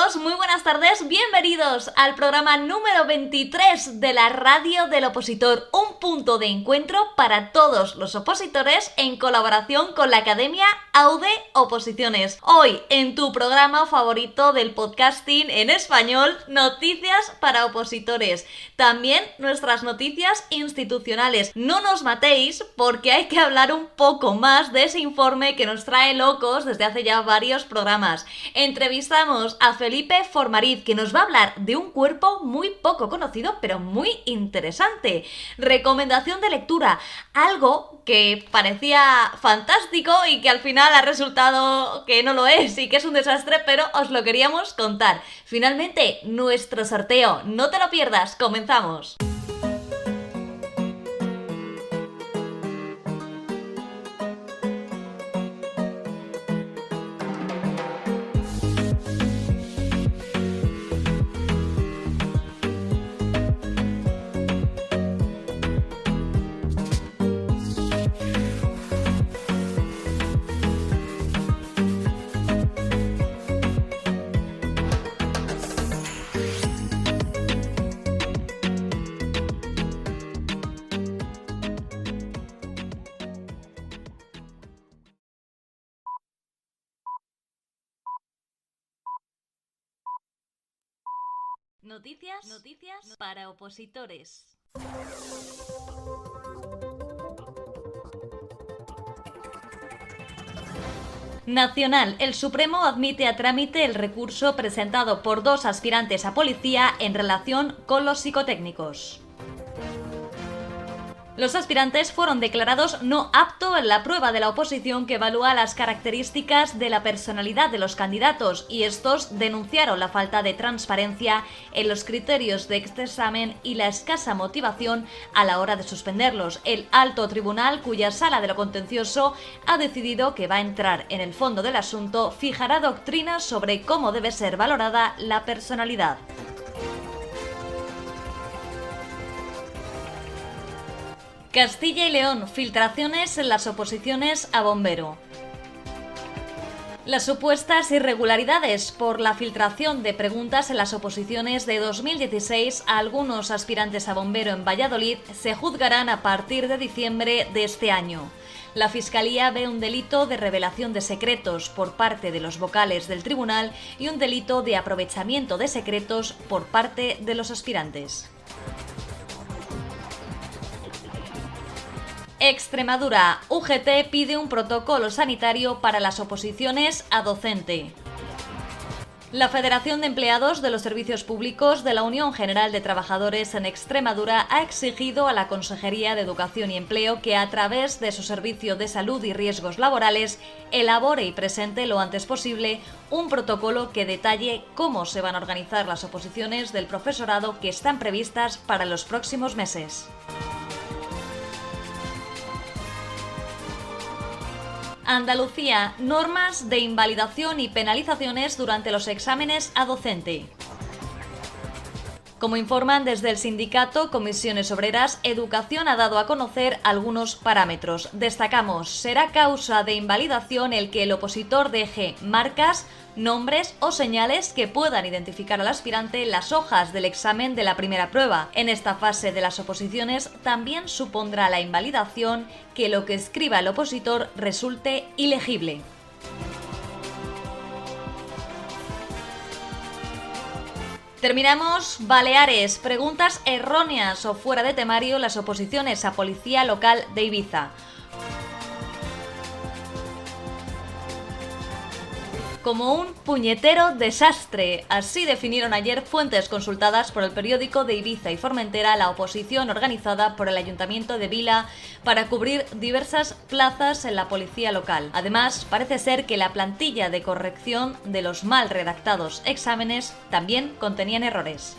todos, muy buenas tardes, bienvenidos al programa número 23 de la Radio del Opositor, un punto de encuentro para todos los opositores en colaboración con la Academia Aude Oposiciones. Hoy, en tu programa favorito del podcasting en español, Noticias para Opositores. También nuestras noticias institucionales. No nos matéis porque hay que hablar un poco más de ese informe que nos trae locos desde hace ya varios programas. Entrevistamos a Felipe Formariz, que nos va a hablar de un cuerpo muy poco conocido, pero muy interesante. Recomendación de lectura, algo que parecía fantástico y que al final ha resultado que no lo es y que es un desastre, pero os lo queríamos contar. Finalmente, nuestro sorteo, no te lo pierdas, comenzamos. Noticias para opositores. Nacional. El Supremo admite a trámite el recurso presentado por 2 aspirantes a policía en relación con los psicotécnicos. Los aspirantes fueron declarados no aptos en la prueba de la oposición que evalúa las características de la personalidad de los candidatos y estos denunciaron la falta de transparencia en los criterios de este examen y la escasa motivación a la hora de suspenderlos. El alto tribunal, cuya sala de lo contencioso ha decidido que va a entrar en el fondo del asunto, fijará doctrinas sobre cómo debe ser valorada la personalidad. Castilla y León, filtraciones en las oposiciones a bombero. Las supuestas irregularidades por la filtración de preguntas en las oposiciones de 2016 a algunos aspirantes a bombero en Valladolid se juzgarán a partir de diciembre de este año. La Fiscalía ve un delito de revelación de secretos por parte de los vocales del tribunal y un delito de aprovechamiento de secretos por parte de los aspirantes. Extremadura. UGT pide un protocolo sanitario para las oposiciones a docente. La Federación de Empleados de los Servicios Públicos de la Unión General de Trabajadores en Extremadura ha exigido a la Consejería de Educación y Empleo que a través de su Servicio de Salud y Riesgos Laborales elabore y presente lo antes posible un protocolo que detalle cómo se van a organizar las oposiciones del profesorado que están previstas para los próximos meses. Andalucía. Normas de invalidación y penalizaciones durante los exámenes a docente. Como informan desde el sindicato Comisiones Obreras, Educación ha dado a conocer algunos parámetros. Destacamos, será causa de invalidación el que el opositor deje marcas, nombres o señales que puedan identificar al aspirante en las hojas del examen de la primera prueba. En esta fase de las oposiciones también supondrá la invalidación que lo que escriba el opositor resulte ilegible. Terminamos. Baleares. Preguntas erróneas o fuera de temario las oposiciones a Policía Local de Ibiza. Como un puñetero desastre. Así definieron ayer fuentes consultadas por el periódico de Ibiza y Formentera la oposición organizada por el Ayuntamiento de Vila para cubrir diversas plazas en la policía local. Además, parece ser que la plantilla de corrección de los mal redactados exámenes también contenían errores.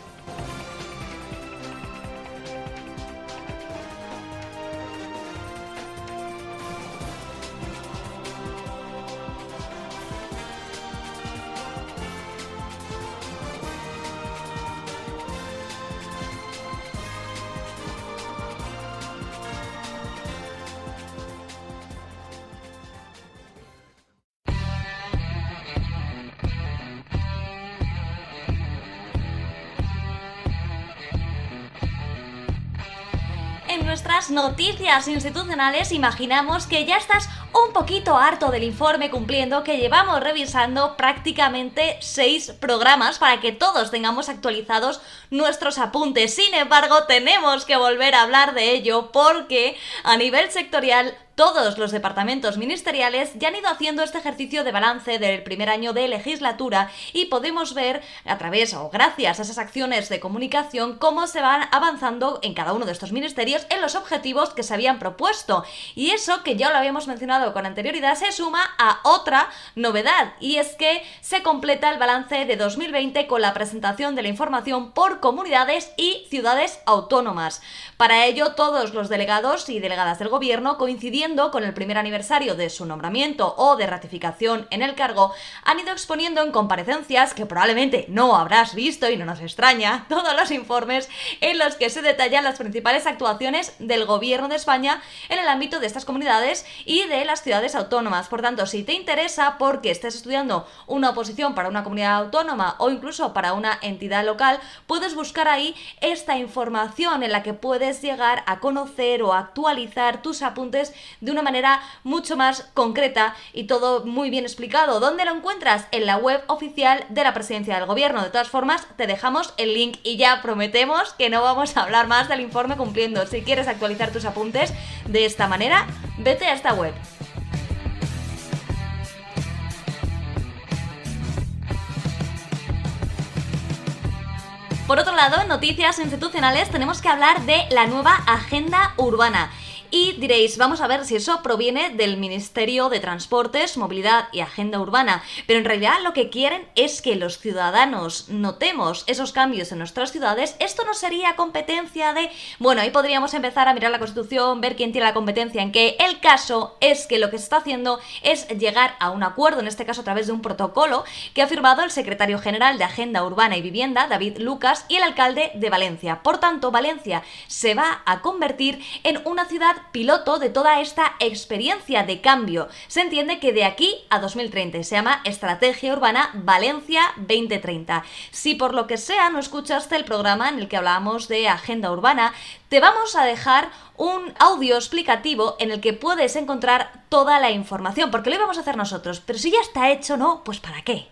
nuestras noticias institucionales, imaginamos que ya estás un poquito harto del informe cumpliendo que llevamos revisando prácticamente 6 programas para que todos tengamos actualizados nuestros apuntes. Sin embargo, tenemos que volver a hablar de ello porque a nivel sectorial todos los departamentos ministeriales ya han ido haciendo este ejercicio de balance del primer año de legislatura y podemos ver a través o gracias a esas acciones de comunicación cómo se van avanzando en cada uno de estos ministerios en los objetivos que se habían propuesto. Y eso, que ya lo habíamos mencionado con anterioridad, se suma a otra novedad, y es que se completa el balance de 2020 con la presentación de la información por comunidades y ciudades autónomas. Para ello, todos los delegados y delegadas del gobierno, coincidiendo con el primer aniversario de su nombramiento o de ratificación en el cargo, han ido exponiendo en comparecencias, que probablemente no habrás visto y no nos extraña, todos los informes en los que se detallan las principales actuaciones del Gobierno de España en el ámbito de estas comunidades y de las ciudades autónomas. Por tanto, si te interesa porque estés estudiando una oposición para una comunidad autónoma o incluso para una entidad local, puedes buscar ahí esta información en la que puedes llegar a conocer o actualizar tus apuntes de una manera mucho más concreta y todo muy bien explicado. ¿Dónde lo encuentras? En la web oficial de la Presidencia del Gobierno. De todas formas, te dejamos el link y ya prometemos que no vamos a hablar más del informe cumpliendo. Si quieres actualizar tus apuntes de esta manera, vete a esta web. Por otro lado, en noticias institucionales tenemos que hablar de la nueva Agenda Urbana. Y diréis, vamos a ver si eso proviene del Ministerio de Transportes, Movilidad y Agenda Urbana, pero en realidad lo que quieren es que los ciudadanos notemos esos cambios en nuestras ciudades. Esto no sería competencia de... Bueno, ahí podríamos empezar a mirar la Constitución, ver quién tiene la competencia en qué. El caso es que lo que se está haciendo es llegar a un acuerdo, en este caso a través de un protocolo que ha firmado el secretario general de Agenda Urbana y Vivienda, David Lucas, y el alcalde de Valencia. Por tanto, Valencia se va a convertir en una ciudad piloto de toda esta experiencia de cambio. Se entiende que de aquí a 2030 se llama Estrategia Urbana Valencia 2030. Si por lo que sea no escuchaste el programa en el que hablábamos de Agenda Urbana, te vamos a dejar un audio explicativo en el que puedes encontrar toda la información, porque lo íbamos a hacer nosotros, pero si ya está hecho, ¿no? Pues ¿para qué?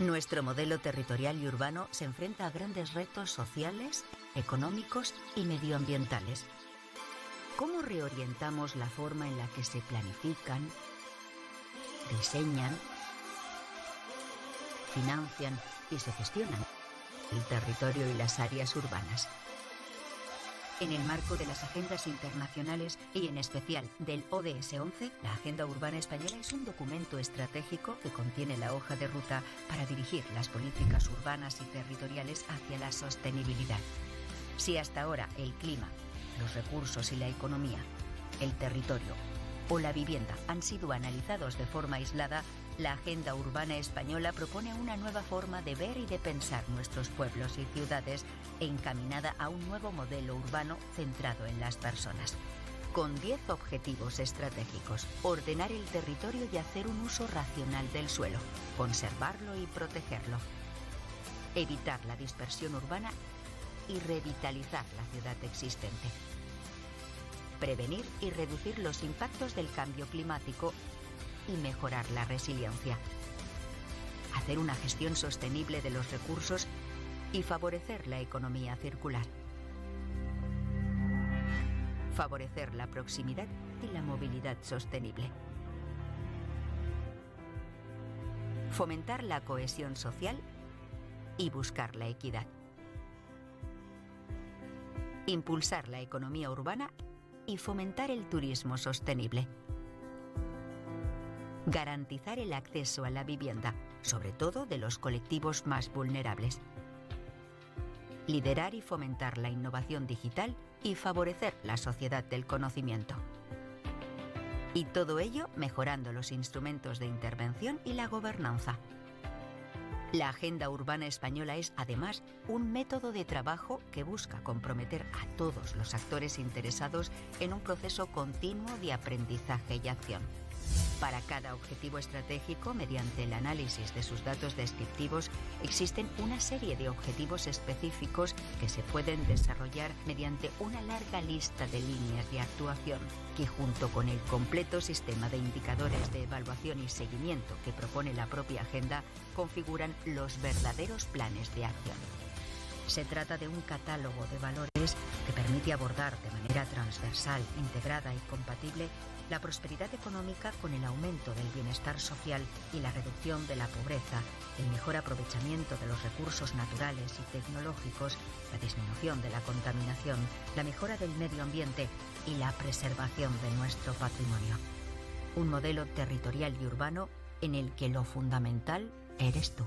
Nuestro modelo territorial y urbano se enfrenta a grandes retos sociales, económicos y medioambientales. ¿Cómo reorientamos la forma en la que se planifican, diseñan, financian y se gestionan el territorio y las áreas urbanas? En el marco de las agendas internacionales y en especial del ODS 11, la Agenda Urbana Española es un documento estratégico que contiene la hoja de ruta para dirigir las políticas urbanas y territoriales hacia la sostenibilidad. Si hasta ahora el clima, los recursos y la economía, el territorio o la vivienda han sido analizados de forma aislada, la Agenda Urbana Española propone una nueva forma de ver y de pensar nuestros pueblos y ciudades, encaminada a un nuevo modelo urbano centrado en las personas. Con 10 objetivos estratégicos: ordenar el territorio y hacer un uso racional del suelo, conservarlo y protegerlo, evitar la dispersión urbana y revitalizar la ciudad existente, prevenir y reducir los impactos del cambio climático y mejorar la resiliencia, hacer una gestión sostenible de los recursos y favorecer la economía circular, favorecer la proximidad y la movilidad sostenible, fomentar la cohesión social y buscar la equidad, impulsar la economía urbana y fomentar el turismo sostenible, garantizar el acceso a la vivienda, sobre todo de los colectivos más vulnerables, liderar y fomentar la innovación digital y favorecer la sociedad del conocimiento. Y todo ello mejorando los instrumentos de intervención y la gobernanza. La Agenda Urbana Española es, además, un método de trabajo que busca comprometer a todos los actores interesados en un proceso continuo de aprendizaje y acción. Para cada objetivo estratégico, mediante el análisis de sus datos descriptivos, existen una serie de objetivos específicos que se pueden desarrollar mediante una larga lista de líneas de actuación, que junto con el completo sistema de indicadores de evaluación y seguimiento que propone la propia agenda, configuran los verdaderos planes de acción. Se trata de un catálogo de valores que permite abordar de manera transversal, integrada y compatible la prosperidad económica con el aumento del bienestar social y la reducción de la pobreza, el mejor aprovechamiento de los recursos naturales y tecnológicos, la disminución de la contaminación, la mejora del medio ambiente y la preservación de nuestro patrimonio. Un modelo territorial y urbano en el que lo fundamental eres tú.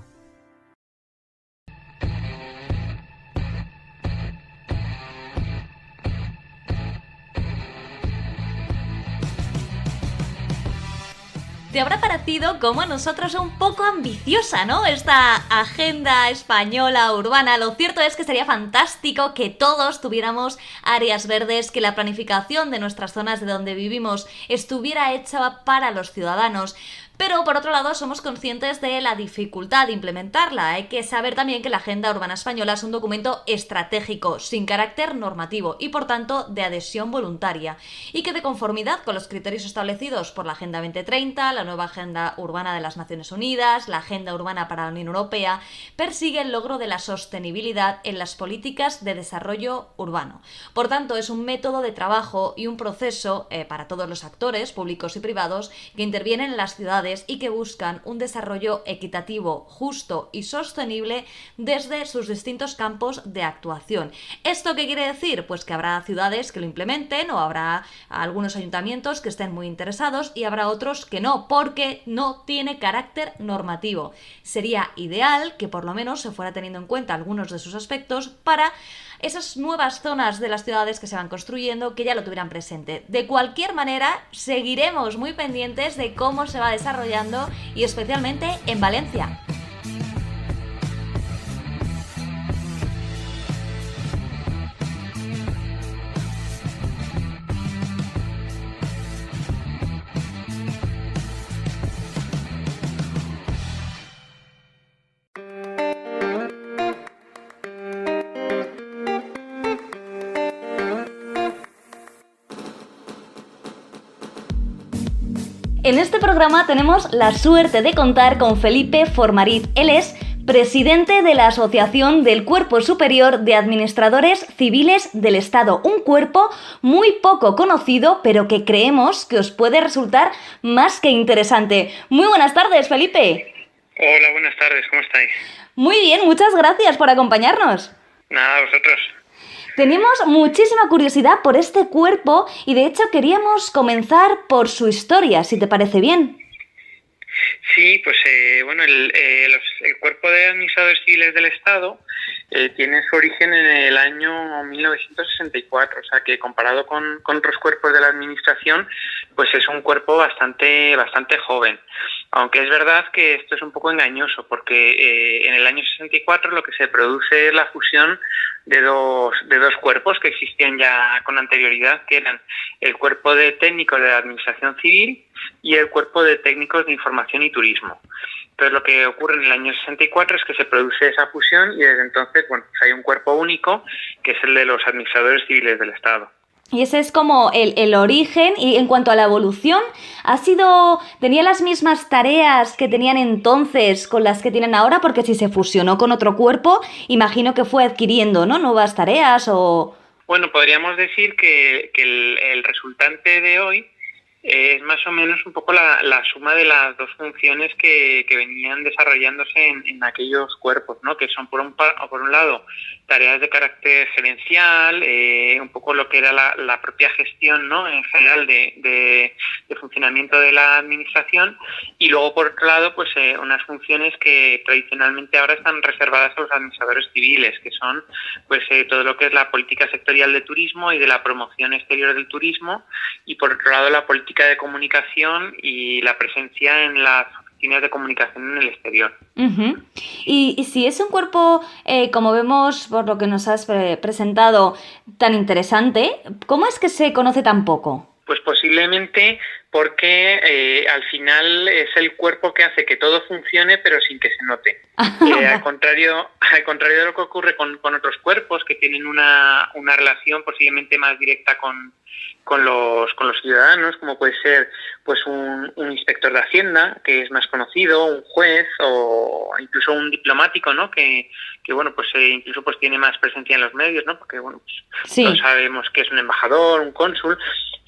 Te habrá parecido como a nosotros un poco ambiciosa, ¿no? Esta agenda española urbana. Lo cierto es que sería fantástico que todos tuviéramos áreas verdes, que la planificación de nuestras zonas de donde vivimos estuviera hecha para los ciudadanos. Pero, por otro lado, somos conscientes de la dificultad de implementarla. Hay que saber también que la Agenda Urbana Española es un documento estratégico, sin carácter normativo y, por tanto, de adhesión voluntaria, y que de conformidad con los criterios establecidos por la Agenda 2030, la nueva Agenda Urbana de las Naciones Unidas, la Agenda Urbana para la Unión Europea, persigue el logro de la sostenibilidad en las políticas de desarrollo urbano. Por tanto, es un método de trabajo y un proceso para todos los actores, públicos y privados, que intervienen en las ciudades y que buscan un desarrollo equitativo, justo y sostenible desde sus distintos campos de actuación. ¿Esto qué quiere decir? Pues que habrá ciudades que lo implementen o habrá algunos ayuntamientos que estén muy interesados y habrá otros que no, porque no tiene carácter normativo. Sería ideal que por lo menos se fuera teniendo en cuenta algunos de sus aspectos para esas nuevas zonas de las ciudades que se van construyendo, que ya lo tuvieran presente. De cualquier manera, seguiremos muy pendientes de cómo se va desarrollando y especialmente en Valencia. En este programa tenemos la suerte de contar con Felipe Formariz. Él es presidente de la Asociación del Cuerpo Superior de Administradores Civiles del Estado. Un cuerpo muy poco conocido, pero que creemos que os puede resultar más que interesante. Muy buenas tardes, Felipe. Hola, buenas tardes, ¿cómo estáis? Muy bien, muchas gracias por acompañarnos. Nada, vosotros. Tenemos muchísima curiosidad por este cuerpo y de hecho queríamos comenzar por su historia, si te parece bien. Sí, pues el Cuerpo de Administradores Civiles del Estado tiene su origen en el año 1964, o sea que comparado con otros cuerpos de la Administración, pues es un cuerpo bastante joven. Aunque es verdad que esto es un poco engañoso, porque en el año 64 lo que se produce es la fusión de dos cuerpos que existían ya con anterioridad, que eran el Cuerpo de Técnicos de la Administración Civil y el Cuerpo de Técnicos de Información y Turismo. Entonces lo que ocurre en el año 64 es que se produce esa fusión y desde entonces pues hay un cuerpo único que es el de los administradores civiles del Estado. Y ese es como el origen. Y en cuanto a la evolución, ¿tenía las mismas tareas que tenían entonces con las que tienen ahora? Porque si se fusionó con otro cuerpo, imagino que fue adquiriendo, ¿no?, nuevas tareas o... Bueno, podríamos decir que el resultante de hoy es más o menos un poco la suma de las dos funciones que venían desarrollándose en aquellos cuerpos, ¿no? Que son por un lado tareas de carácter gerencial, un poco lo que era la propia gestión, ¿no?, en general de funcionamiento de la administración, y luego por otro lado pues unas funciones que tradicionalmente ahora están reservadas a los administradores civiles, que son pues todo lo que es la política sectorial de turismo y de la promoción exterior del turismo, y por otro lado la política de comunicación y la presencia en las oficinas de comunicación en el exterior. Uh-huh. Y si es un cuerpo, como vemos por lo que nos has presentado, tan interesante, ¿cómo es que se conoce tan poco? Pues posiblemente porque al final es el cuerpo que hace que todo funcione pero sin que se note. Al contrario de lo que ocurre con otros cuerpos que tienen una relación posiblemente más directa con los ciudadanos, como puede ser pues un inspector de Hacienda, que es más conocido, un juez o incluso un diplomático, ¿no? Que bueno, pues incluso pues tiene más presencia en los medios, ¿no? Porque bueno, pues sí, todos sabemos que es un embajador, un cónsul.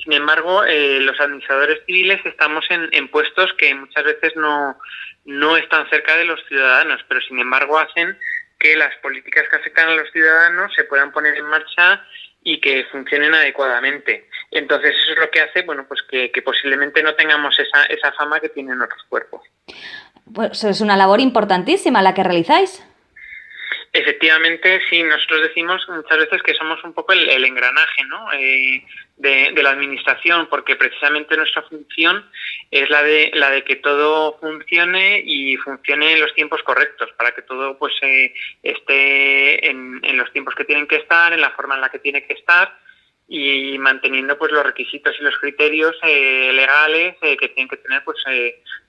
Sin embargo, los administradores civiles estamos en puestos que muchas veces no están cerca de los ciudadanos, pero sin embargo hacen que las políticas que afectan a los ciudadanos se puedan poner en marcha y que funcionen adecuadamente. Entonces eso es lo que hace, bueno, pues que posiblemente no tengamos esa fama que tienen otros cuerpos. Pues es una labor importantísima la que realizáis. Efectivamente, sí, nosotros decimos muchas veces que somos un poco el engranaje, ¿no? De la administración, porque precisamente nuestra función es la de que todo funcione y funcione en los tiempos correctos, para que todo pues esté en los tiempos que tienen que estar, en la forma en la que tiene que estar, y manteniendo pues los requisitos y los criterios legales que tienen que tener pues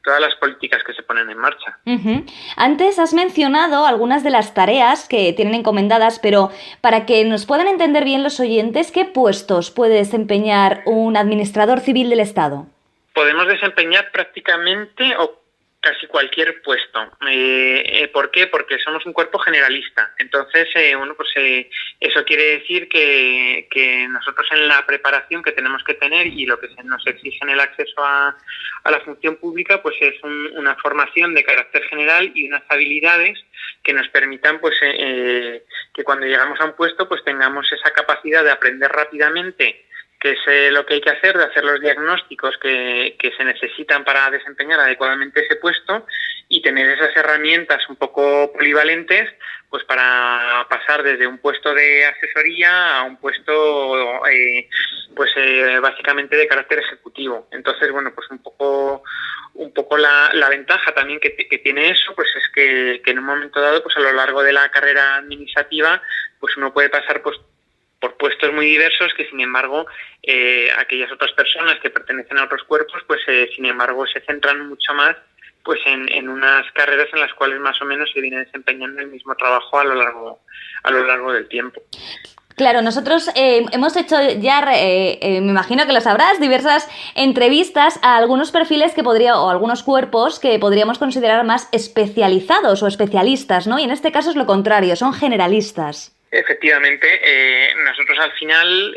todas las políticas que se ponen en marcha. Uh-huh. Antes has mencionado algunas de las tareas que tienen encomendadas, pero para que nos puedan entender bien los oyentes, ¿qué puestos puede desempeñar un administrador civil del Estado? Podemos desempeñar prácticamente o casi cualquier puesto. ¿Por qué? Porque somos un cuerpo generalista. Entonces, eso quiere decir que nosotros en la preparación que tenemos que tener y lo que se nos exige en el acceso a la función pública, pues es una formación de carácter general y unas habilidades que nos permitan pues que cuando llegamos a un puesto pues tengamos esa capacidad de aprender rápidamente que es lo que hay que hacer, de hacer los diagnósticos que se necesitan para desempeñar adecuadamente ese puesto y tener esas herramientas un poco polivalentes pues para pasar desde un puesto de asesoría a un puesto básicamente de carácter ejecutivo. Entonces, bueno, pues un poco la ventaja también que tiene eso pues es que en un momento dado pues a lo largo de la carrera administrativa pues uno puede pasar pues por puestos muy diversos que sin embargo aquellas otras personas que pertenecen a otros cuerpos pues sin embargo se centran mucho más pues en unas carreras en las cuales más o menos se viene desempeñando el mismo trabajo a lo largo del tiempo. Claro, nosotros hemos hecho ya, me imagino que lo sabrás, diversas entrevistas a algunos perfiles o algunos cuerpos que podríamos considerar más especializados o especialistas, ¿no? Y en este caso es lo contrario, son generalistas. Efectivamente, nosotros al final,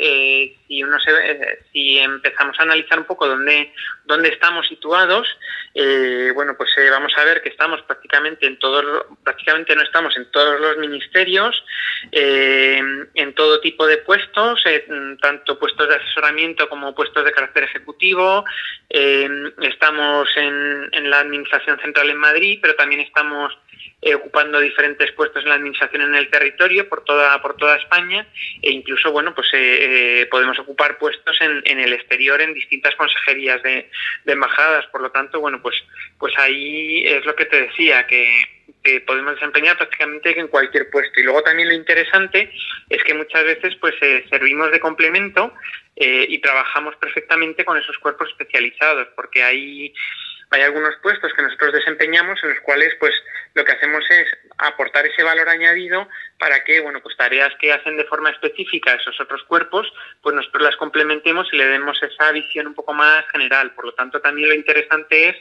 si empezamos a analizar un poco dónde estamos situados, vamos a ver que estamos prácticamente no estamos en todos los ministerios, en todo tipo de puestos, tanto puestos de asesoramiento como puestos de carácter ejecutivo. Estamos en la Administración Central en Madrid, pero también estamos ocupando diferentes puestos en la administración en el territorio por toda España, e incluso podemos ocupar puestos en el exterior en distintas consejerías de embajadas. Por lo tanto, pues ahí es lo que te decía, que podemos desempeñar prácticamente en cualquier puesto. Y luego también lo interesante es que muchas veces pues servimos de complemento y trabajamos perfectamente con esos cuerpos especializados, porque hay algunos puestos que nosotros desempeñamos en los cuales pues lo que hacemos es aportar ese valor añadido para que tareas que hacen de forma específica esos otros cuerpos pues nosotros las complementemos y le demos esa visión un poco más general. Por lo tanto, también lo interesante es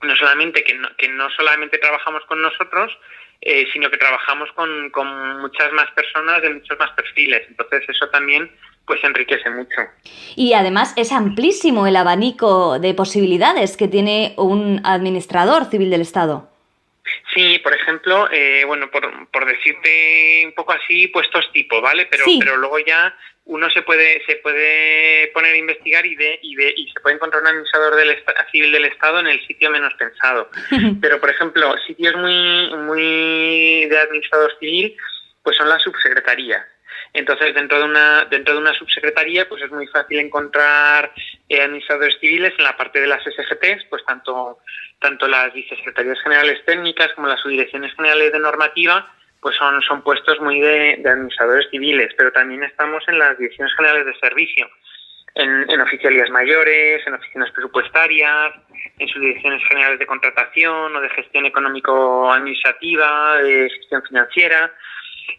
no solamente que no solamente trabajamos con nosotros, sino que trabajamos con muchas más personas de muchos más perfiles. Entonces eso también pues enriquece mucho. Y además es amplísimo el abanico de posibilidades que tiene un administrador civil del Estado. Sí, por ejemplo, por decirte un poco así, puestos tipo, ¿vale? Pero luego ya uno se puede poner a investigar y se puede encontrar un administrador civil del Estado en el sitio menos pensado. Pero, por ejemplo, sitios muy de administrador civil, pues son las subsecretarías. Entonces, dentro de una subsecretaría, pues es muy fácil encontrar administradores civiles en la parte de las SGTs, pues tanto las vicesecretarías generales técnicas como las subdirecciones generales de normativa, pues son puestos muy de administradores civiles, pero también estamos en las direcciones generales de servicio. en oficialías mayores, en oficinas presupuestarias, en subdirecciones generales de contratación o de gestión económico-administrativa, de gestión financiera.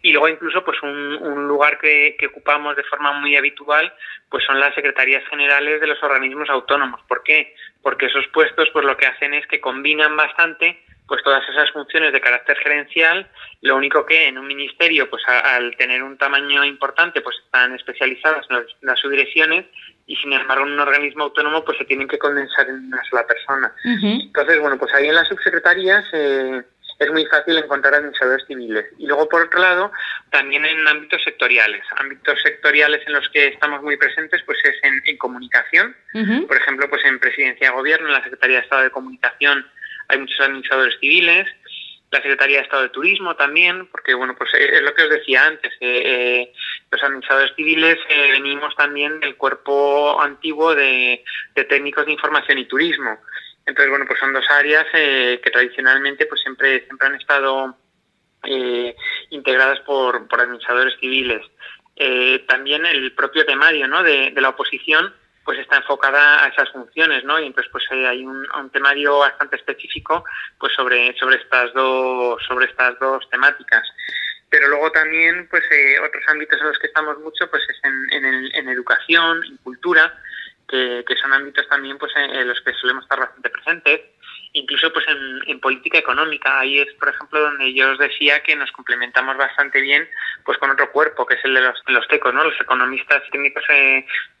Y luego incluso pues un lugar que ocupamos de forma muy habitual pues son las secretarías generales de los organismos autónomos. ¿Por qué? Porque esos puestos pues lo que hacen es que combinan bastante pues todas esas funciones de carácter gerencial. Lo único que en un ministerio pues al tener un tamaño importante pues están especializadas en las subdirecciones, y sin embargo en un organismo autónomo pues se tienen que condensar en una sola persona. Entonces bueno, pues ahí en las subsecretarías es muy fácil encontrar administradores civiles. Y luego, por otro lado, también en ámbitos sectoriales. Ámbitos sectoriales en los que estamos muy presentes pues es en comunicación. Por ejemplo, pues en Presidencia de Gobierno, en la Secretaría de Estado de Comunicación, hay muchos administradores civiles. La Secretaría de Estado de Turismo también, porque bueno, pues es lo que os decía antes. Los administradores civiles venimos también del cuerpo antiguo de técnicos de información y turismo. Entonces, bueno, pues son dos áreas que tradicionalmente pues siempre han estado integradas por administradores civiles. También el propio temario, ¿no?, de la oposición pues está enfocada a esas funciones, ¿no? Y entonces pues hay un temario bastante específico pues sobre estas dos temáticas. Pero luego también pues otros ámbitos en los que estamos mucho pues es en educación, en cultura, que son ámbitos también pues en los que solemos estar bastante presentes, incluso pues en política económica. Ahí es, por ejemplo, donde yo os decía que nos complementamos bastante bien pues con otro cuerpo, que es el de los TECOs, ¿no?, los economistas técnicos,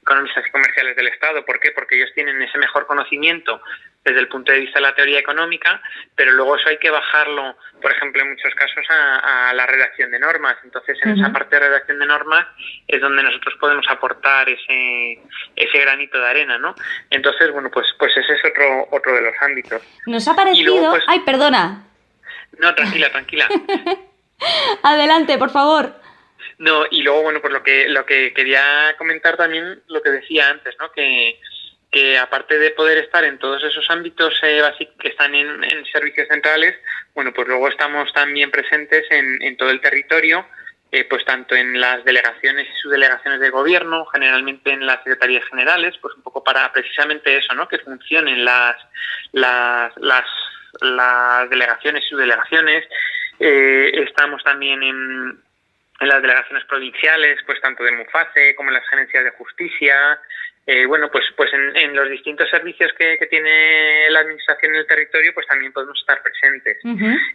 economistas y comerciales del Estado. ¿Por qué? Porque ellos tienen ese mejor conocimiento desde el punto de vista de la teoría económica, pero luego eso hay que bajarlo, por ejemplo, en muchos casos a la redacción de normas. Entonces, en esa parte de redacción de normas es donde nosotros podemos aportar ese granito de arena, ¿no? Entonces, bueno, pues ese es otro de los ámbitos. Nos ha parecido... Luego, pues... Ay, perdona. No, tranquila. Adelante, por favor. No, y luego, bueno, pues lo que quería comentar también, lo que decía antes, ¿no?, que aparte de poder estar en todos esos ámbitos básicos que están en servicios centrales, bueno, pues luego estamos también presentes en todo el territorio, pues tanto en las delegaciones y subdelegaciones de gobierno, generalmente en las secretarías generales, pues un poco para precisamente eso, ¿no?, que funcionen las delegaciones y subdelegaciones. Estamos también en las delegaciones provinciales, pues tanto de MUFACE como en las gerencias de justicia. Bueno, pues en los distintos servicios que tiene la administración en el territorio, pues también podemos estar presentes.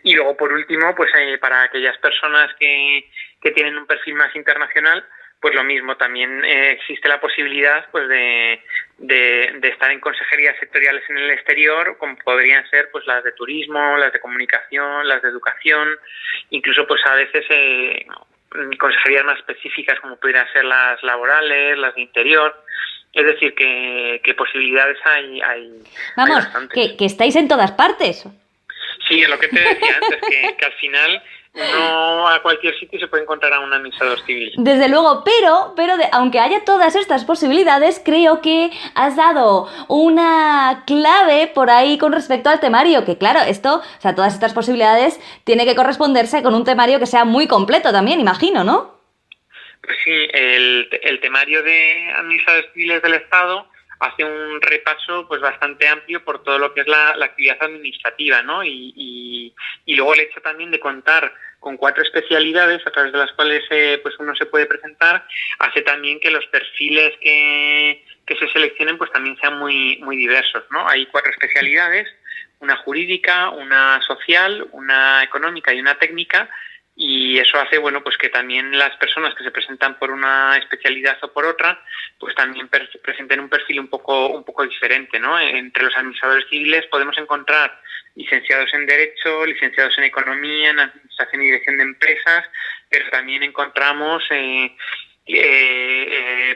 Y luego, por último, pues para aquellas personas que tienen un perfil más internacional, pues lo mismo, también existe la posibilidad pues de estar en consejerías sectoriales en el exterior, como podrían ser pues las de turismo, las de comunicación, las de educación, incluso pues a veces consejerías más específicas como pudieran ser las laborales, las de interior. Es decir, que posibilidades hay. Vamos, hay que estáis en todas partes. Sí, es lo que te decía antes, que al final no a cualquier sitio se puede encontrar a un administrador civil. Desde luego, pero aunque haya todas estas posibilidades, creo que has dado una clave por ahí con respecto al temario, que claro, todas estas posibilidades tiene que corresponderse con un temario que sea muy completo también, imagino, ¿no? Pues sí, el temario de administradores civiles del Estado hace un repaso pues bastante amplio por todo lo que es la actividad administrativa, ¿no? Y luego el hecho también de contar con 4 especialidades a través de las cuales pues uno se puede presentar, hace también que los perfiles que se seleccionen pues también sean muy diversos, ¿no? Hay 4 especialidades, una jurídica, una social, una económica y una técnica. Y eso hace, bueno, pues que también las personas que se presentan por una especialidad o por otra, pues también presenten un perfil un poco diferente, ¿no? Entre los administradores civiles podemos encontrar licenciados en Derecho, licenciados en Economía, en Administración y Dirección de Empresas, pero también encontramos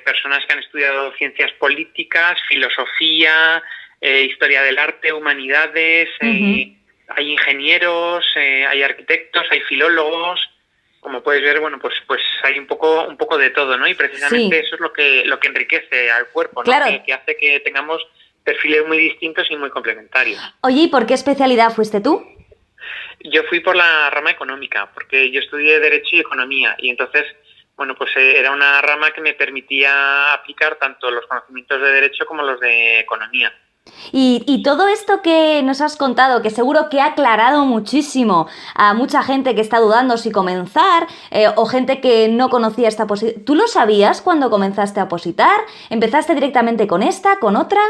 personas que han estudiado Ciencias Políticas, Filosofía, Historia del Arte, Humanidades... Hay ingenieros, hay arquitectos, hay filólogos. Como puedes ver, bueno, pues hay un poco de todo, ¿no? Y precisamente eso es lo que enriquece al cuerpo, ¿no? Claro. Que hace que tengamos perfiles muy distintos y muy complementarios. Oye, ¿y por qué especialidad fuiste tú? Yo fui por la rama económica, porque yo estudié Derecho y Economía, y entonces bueno, pues era una rama que me permitía aplicar tanto los conocimientos de Derecho como los de Economía. Y todo esto que nos has contado, que seguro que ha aclarado muchísimo a mucha gente que está dudando si comenzar, o gente que no conocía esta posición. ¿Tú lo sabías cuando comenzaste a opositar? ¿Empezaste directamente con esta, con otra?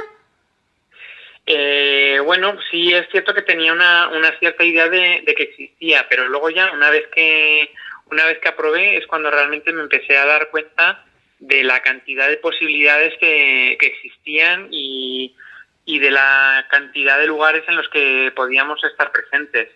Bueno, sí es cierto que tenía una cierta idea de que existía, pero luego ya una vez que aprobé es cuando realmente me empecé a dar cuenta de la cantidad de posibilidades que existían y de la cantidad de lugares en los que podíamos estar presentes.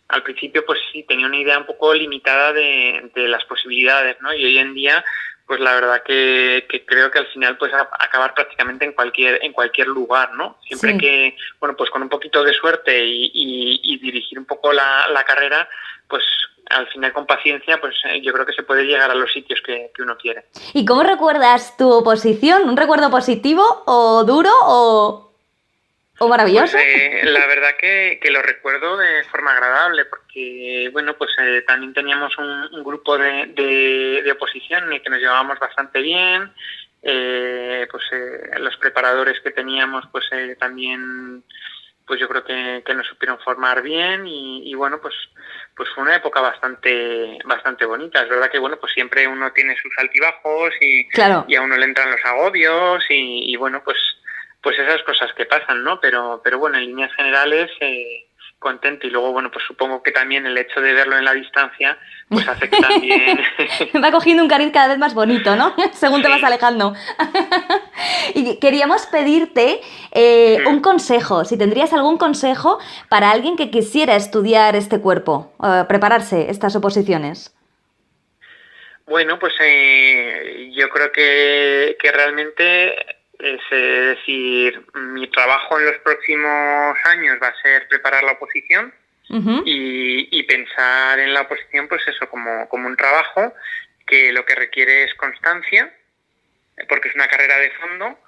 Al principio, pues sí, tenía una idea un poco limitada de las posibilidades, ¿no? Y hoy en día, pues la verdad que creo que al final puedes acabar prácticamente en cualquier lugar, ¿no? Siempre Sí. que, bueno, pues con un poquito de suerte y dirigir un poco la carrera, pues al final con paciencia, pues yo creo que se puede llegar a los sitios que uno quiere. ¿Y cómo recuerdas tu oposición? ¿Un recuerdo positivo o duro o maravilloso? Pues la verdad que lo recuerdo de forma agradable porque, bueno, pues también teníamos un grupo de oposición en el que nos llevábamos bastante bien. Los preparadores que teníamos, pues también, pues yo creo que nos supieron formar bien y bueno, pues fue una época bastante bonita. Es verdad que, bueno, pues siempre uno tiene sus altibajos Claro. y a uno le entran los agobios y bueno, pues esas cosas que pasan, ¿no? Pero bueno, en líneas generales, contento. Y luego, bueno, pues supongo que también el hecho de verlo en la distancia, pues hace que también... Va cogiendo un cariz cada vez más bonito, ¿no? Según te Sí. vas alejando. Y queríamos pedirte un consejo, si tendrías algún consejo para alguien que quisiera estudiar este cuerpo, prepararse estas oposiciones. Bueno, pues yo creo que realmente es decir, mi trabajo en los próximos años va a ser preparar la oposición Uh-huh. y pensar en la oposición, pues eso, como un trabajo que lo que requiere es constancia, porque es una carrera de fondo,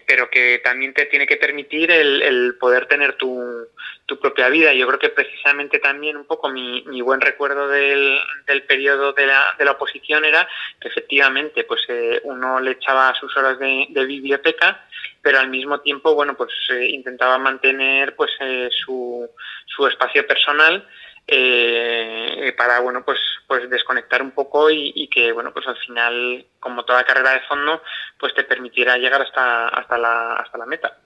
pero que también te tiene que permitir el poder tener tu propia vida. Yo creo que precisamente también un poco mi buen recuerdo del periodo de la oposición era que efectivamente pues uno le echaba sus horas de biblioteca, pero al mismo tiempo, bueno, pues intentaba mantener pues su espacio personal para, bueno, pues desconectar un poco y que, bueno, pues al final, como toda carrera de fondo, pues te permitirá llegar hasta la meta.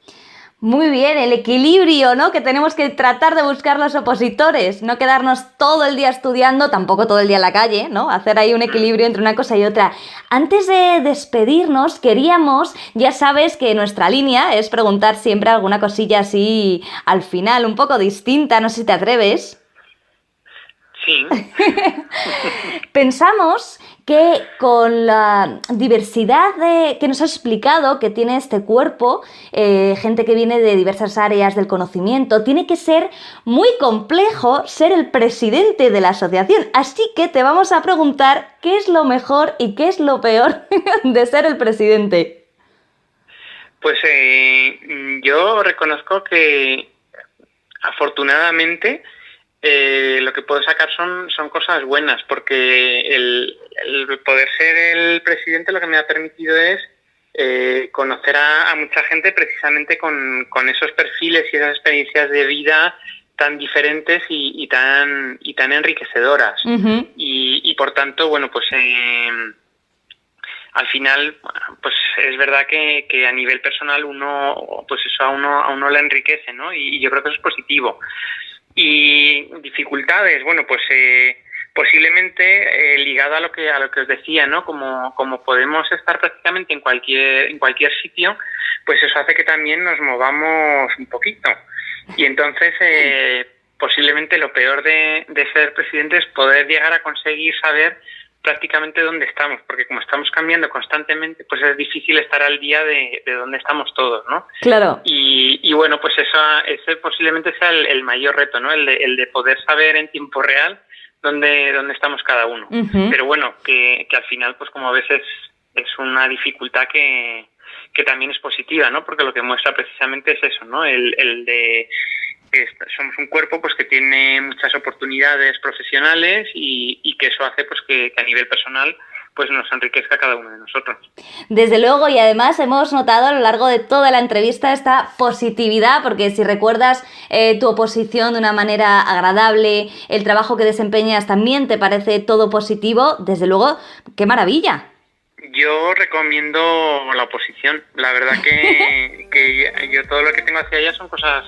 Muy bien, el equilibrio, ¿no? Que tenemos que tratar de buscar los opositores, no quedarnos todo el día estudiando, tampoco todo el día en la calle, ¿no? Hacer ahí un equilibrio entre una cosa y otra. Antes de despedirnos, queríamos, ya sabes que nuestra línea es preguntar siempre alguna cosilla así al final, un poco distinta, no sé si te atreves. Sí. Pensamos que con la diversidad que nos has explicado que tiene este cuerpo, gente que viene de diversas áreas del conocimiento, tiene que ser muy complejo ser el presidente de la asociación. Así que te vamos a preguntar qué es lo mejor y qué es lo peor de ser el presidente. Pues yo reconozco que afortunadamente lo que puedo sacar son cosas buenas, porque el poder ser el presidente lo que me ha permitido es conocer a mucha gente precisamente con esos perfiles y esas experiencias de vida tan diferentes y tan enriquecedoras. Uh-huh. Y por tanto, bueno, pues al final, pues es verdad que a nivel personal uno, pues eso a uno le enriquece, ¿no? Y yo creo que eso es positivo. Y dificultades, bueno, pues posiblemente ligado a lo que os decía, ¿no? Como podemos estar prácticamente en cualquier sitio, pues eso hace que también nos movamos un poquito. Y entonces posiblemente lo peor de ser presidente es poder llegar a conseguir saber prácticamente dónde estamos, porque como estamos cambiando constantemente, pues es difícil estar al día de dónde estamos todos, ¿no? Claro. Y bueno, pues ese posiblemente sea el mayor reto, ¿no? El de poder saber en tiempo real dónde estamos cada uno. Uh-huh. Pero bueno, que al final, pues como ves, es una dificultad que también es positiva, ¿no? Porque lo que muestra precisamente es eso, ¿no? El de somos un cuerpo pues que tiene muchas oportunidades profesionales y que eso hace pues que a nivel personal pues nos enriquezca a cada uno de nosotros. Desde luego, y además hemos notado a lo largo de toda la entrevista esta positividad, porque si recuerdas tu oposición de una manera agradable, el trabajo que desempeñas también te parece todo positivo, desde luego, ¡qué maravilla! Yo recomiendo la oposición. La verdad que yo todo lo que tengo hacia allá son cosas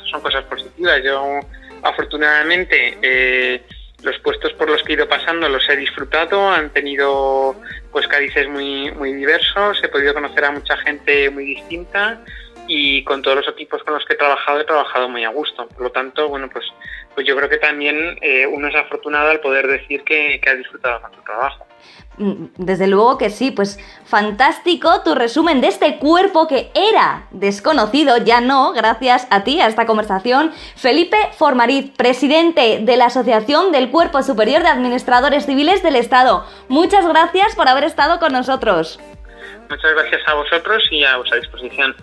positivas. Yo afortunadamente los puestos por los que he ido pasando los he disfrutado, han tenido pues cadices muy diversos, he podido conocer a mucha gente muy distinta y con todos los equipos con los que he trabajado muy a gusto. Por lo tanto, bueno, pues yo creo que también uno es afortunado al poder decir que ha disfrutado con su trabajo. Desde luego que sí, pues fantástico tu resumen de este cuerpo que era desconocido, ya no, gracias a ti, a esta conversación. Felipe Formariz, presidente de la Asociación del Cuerpo Superior de Administradores Civiles del Estado. Muchas gracias por haber estado con nosotros. Muchas gracias a vosotros y a vuestra disposición.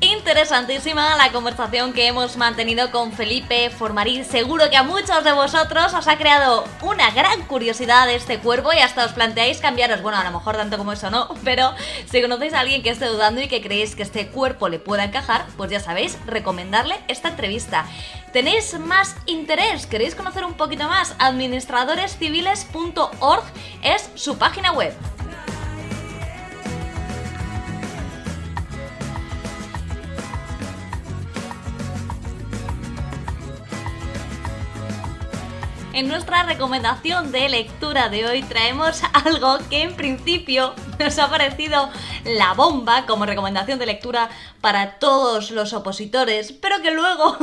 Interesantísima la conversación que hemos mantenido con Felipe Formariz. Seguro que a muchos de vosotros os ha creado una gran curiosidad de este cuerpo y hasta os planteáis cambiaros. Bueno, a lo mejor tanto como eso no, pero si conocéis a alguien que esté dudando y que creéis que este cuerpo le pueda encajar, pues ya sabéis, recomendarle esta entrevista. ¿Tenéis más interés? ¿Queréis conocer un poquito más? Administradoresciviles.org es su página web. En nuestra recomendación de lectura de hoy traemos algo que en principio nos ha parecido la bomba como recomendación de lectura para todos los opositores, pero que luego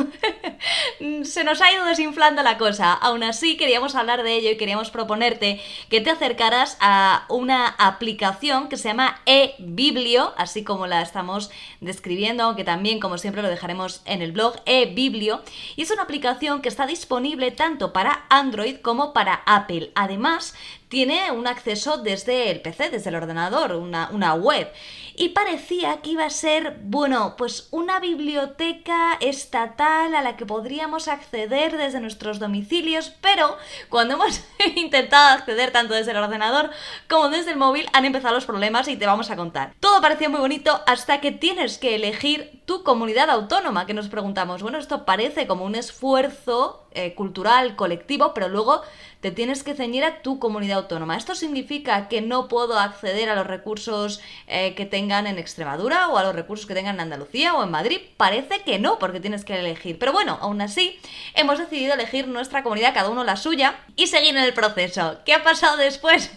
se nos ha ido desinflando la cosa. Aún así queríamos hablar de ello y queríamos proponerte que te acercaras a una aplicación que se llama eBiblio, así como la estamos describiendo, aunque también, como siempre, lo dejaremos en el blog, eBiblio, y es una aplicación que está disponible tanto para Android como para Apple. Además, tiene un acceso desde el PC, desde el ordenador, una web. Y parecía que iba a ser, bueno, pues una biblioteca estatal a la que podríamos acceder desde nuestros domicilios, pero cuando hemos intentado acceder tanto desde el ordenador como desde el móvil han empezado los problemas y te vamos a contar. Todo parecía muy bonito hasta que tienes que elegir tu comunidad autónoma, que nos preguntamos, bueno, esto parece como un esfuerzo cultural, colectivo, pero luego te tienes que ceñir a tu comunidad autónoma. ¿Esto significa que no puedo acceder a los recursos que tengan en Extremadura o a los recursos que tengan en Andalucía o en Madrid? Parece que no, porque tienes que elegir. Pero bueno, aún así, hemos decidido elegir nuestra comunidad, cada uno la suya, y seguir en el proceso. ¿Qué ha pasado después?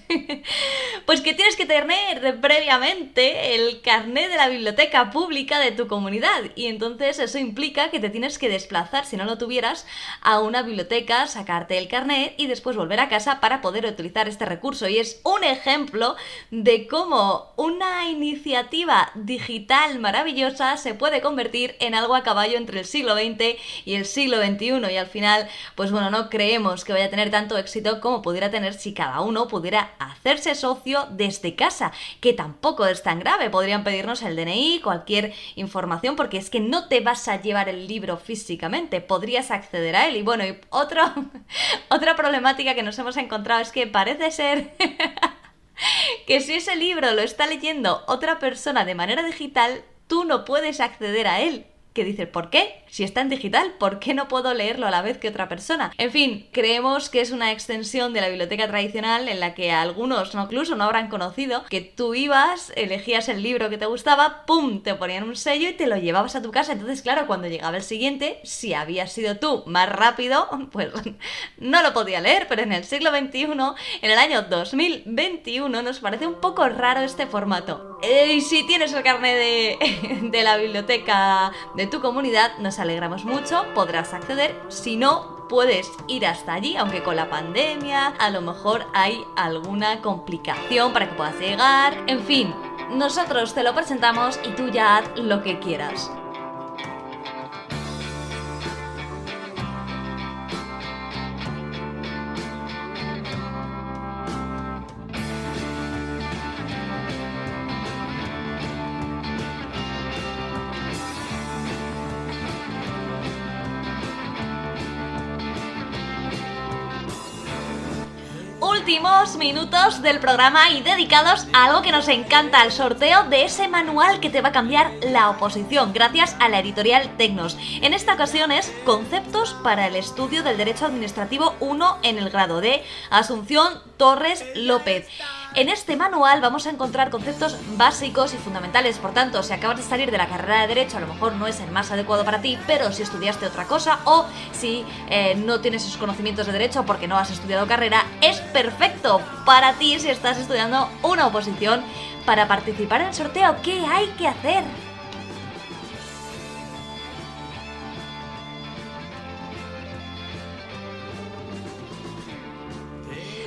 Pues que tienes que tener previamente el carnet de la biblioteca pública de tu comunidad, y entonces eso implica que te tienes que desplazar, si no lo tuvieras, a una biblioteca, sacarte el carnet y después volver a casa para poder utilizar este recurso. Y es un ejemplo de cómo una iniciativa digital maravillosa se puede convertir en algo a caballo entre el siglo XX y el siglo XXI, y al final, pues bueno, no creemos que vaya a tener tanto éxito como pudiera tener si cada uno pudiera hacerse socio desde casa, que tampoco es tan grave. Podrían pedirnos el DNI, cualquier información, porque es que no te vas a llevar el libro físicamente, podrías acceder a él. Y bueno, y otra problemática que nos hemos encontrado es que parece ser que si ese libro lo está leyendo otra persona de manera digital, tú no puedes acceder a él. que dices, ¿por qué? Si está en digital, ¿por qué no puedo leerlo a la vez que otra persona? En fin, creemos que es una extensión de la biblioteca tradicional en la que algunos incluso no habrán conocido, que tú ibas, elegías el libro que te gustaba, ¡pum!, te ponían un sello y te lo llevabas a tu casa. Entonces, claro, cuando llegaba el siguiente, si habías sido tú más rápido, pues no lo podía leer, pero en el siglo XXI, en el año 2021, nos parece un poco raro este formato. Y si tienes el carnet de la biblioteca de tu comunidad, nos alegramos mucho, podrás acceder. Si no, puedes ir hasta allí, aunque con la pandemia a lo mejor hay alguna complicación para que puedas llegar. En fin, nosotros te lo presentamos y tú ya haz lo que quieras. Últimos minutos del programa y dedicados a algo que nos encanta, el sorteo de ese manual que te va a cambiar la oposición gracias a la editorial Tecnos. En esta ocasión es Conceptos para el estudio del Derecho Administrativo 1 en el grado de Asunción Torres López. En este manual vamos a encontrar conceptos básicos y fundamentales, por tanto, si acabas de salir de la carrera de Derecho, a lo mejor no es el más adecuado para ti, pero si estudiaste otra cosa o si no tienes esos conocimientos de Derecho porque no has estudiado carrera, es perfecto para ti si estás estudiando una oposición. Para participar en el sorteo, ¿qué hay que hacer?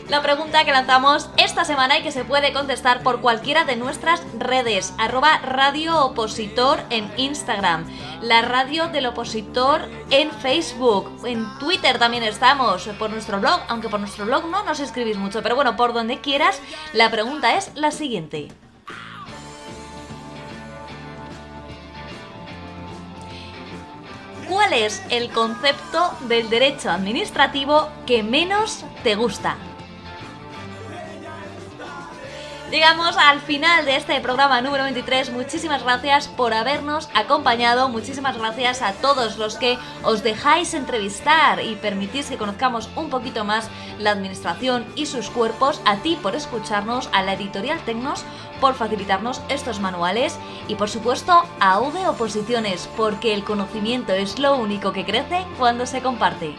La pregunta que lanzamos esta semana y que se puede contestar por cualquiera de nuestras redes, @radioopositor en Instagram, la radio del opositor en Facebook, en Twitter también estamos, por nuestro blog, aunque por nuestro blog no nos escribís mucho, pero bueno, por donde quieras. La pregunta es la siguiente. ¿Cuál es el concepto del derecho administrativo que menos te gusta? Llegamos al final de este programa número 23. Muchísimas gracias por habernos acompañado. Muchísimas gracias a todos los que os dejáis entrevistar y permitís que conozcamos un poquito más la administración y sus cuerpos. A ti por escucharnos, a la editorial Tecnos por facilitarnos estos manuales y por supuesto a UD Oposiciones, porque el conocimiento es lo único que crece cuando se comparte.